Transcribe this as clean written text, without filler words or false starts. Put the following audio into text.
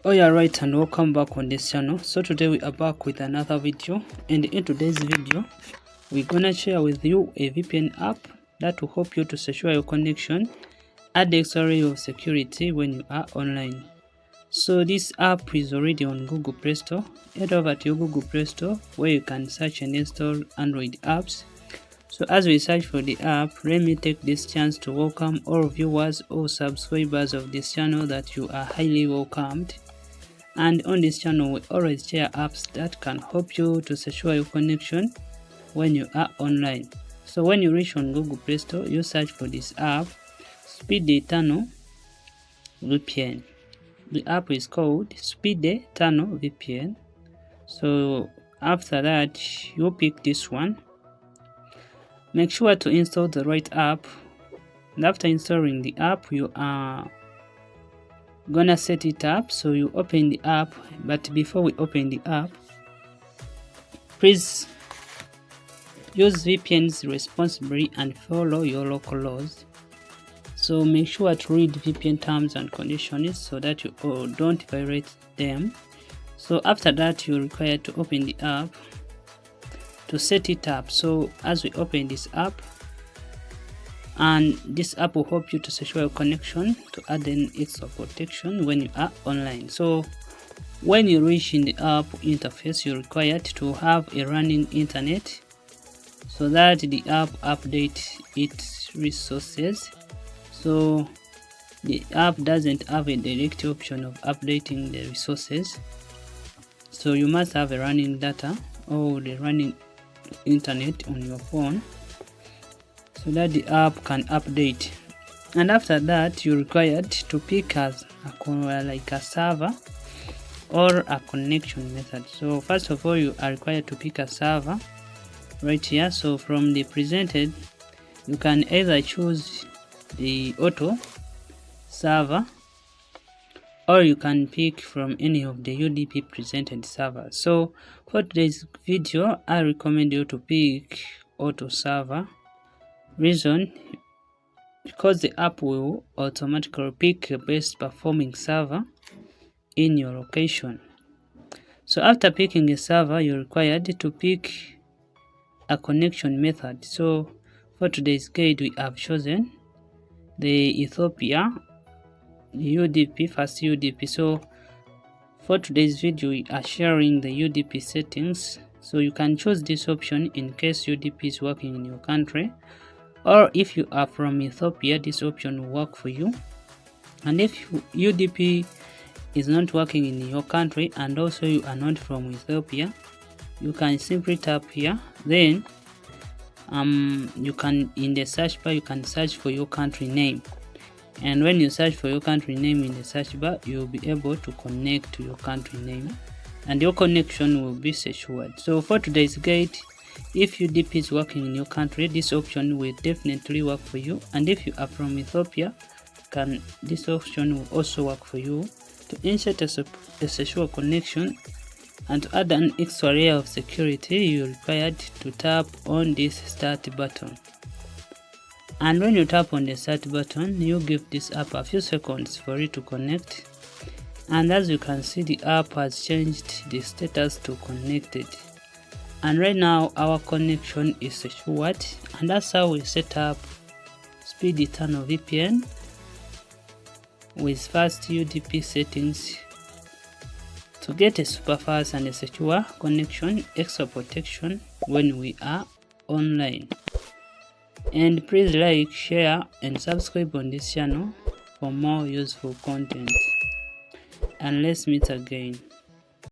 Oh yeah, right, and welcome back on this channel. So today we are back with another video, and in today's video we're gonna share with you a VPN app that will help you to secure your connection, add extra layer of security when you are online. So this app is already on Google Play Store. Head over to your Google Play Store where you can search and install Android apps. So as we search for the app, let me take this chance to welcome all viewers or subscribers of this channel that you are highly welcomed. And on this channel we always share apps that can help you to secure your connection when you are online. So when you reach on Google Play Store, you search for this app, Speedy Tunnel VPN. The app is called Speedy Tunnel VPN. So after that, you pick this one. Make sure to install the right app, and after installing the app you are gonna set it up. So you open the app, but before we open the app, please use VPNs responsibly and follow your local laws. So make sure to read VPN terms and conditions so that you don't violate them. So after that, you're required to open the app to set it up. So as we open this app, and this app will help you to secure your connection to add an extra protection when you are online. So when you reach in the app interface, you're required to have a running internet so that the app updates its resources. So the app doesn't have a direct option of updating the resources, so you must have a running data or the running internet on your phone so that the app can update. And after that, you're required to pick as like a server or a connection method. So first of all, you are required to pick a server right here. So from the presented, you can either choose the auto server or you can pick from any of the UDP presented servers. So for today's video, I recommend you to pick auto server. Reason, because the app will automatically pick the best performing server in your location. So after picking a server, you're required to pick a connection method. So for today's guide, we have chosen the Ethiopia Fast UDP. So for today's video, we are sharing the UDP settings. So you can choose this option in case UDP is working in your country, or if you are from Ethiopia, this option will work for you. And if UDP is not working in your country and also you are not from Ethiopia, you can simply tap here. Then you can, in the search bar, you can search for your country name, and when you search for your country name in the search bar, you'll be able to connect to your country name and your connection will be secured. So for today's guide, if UDP is working in your country, this option will definitely work for you, and if you are from Ethiopia, this option will also work for you. To insert a secure connection and to add an extra layer of security, you're required to tap on this start button. And when you tap on the start button, you give this app a few seconds for it to connect. And as you can see, the app has changed the status to connected. And right now our connection is secured, and that's how we set up Speedy Tunnel VPN with fast UDP settings to get a super fast and a secure connection, extra protection when we are online. And please like, share and subscribe on this channel for more useful content, and let's meet again.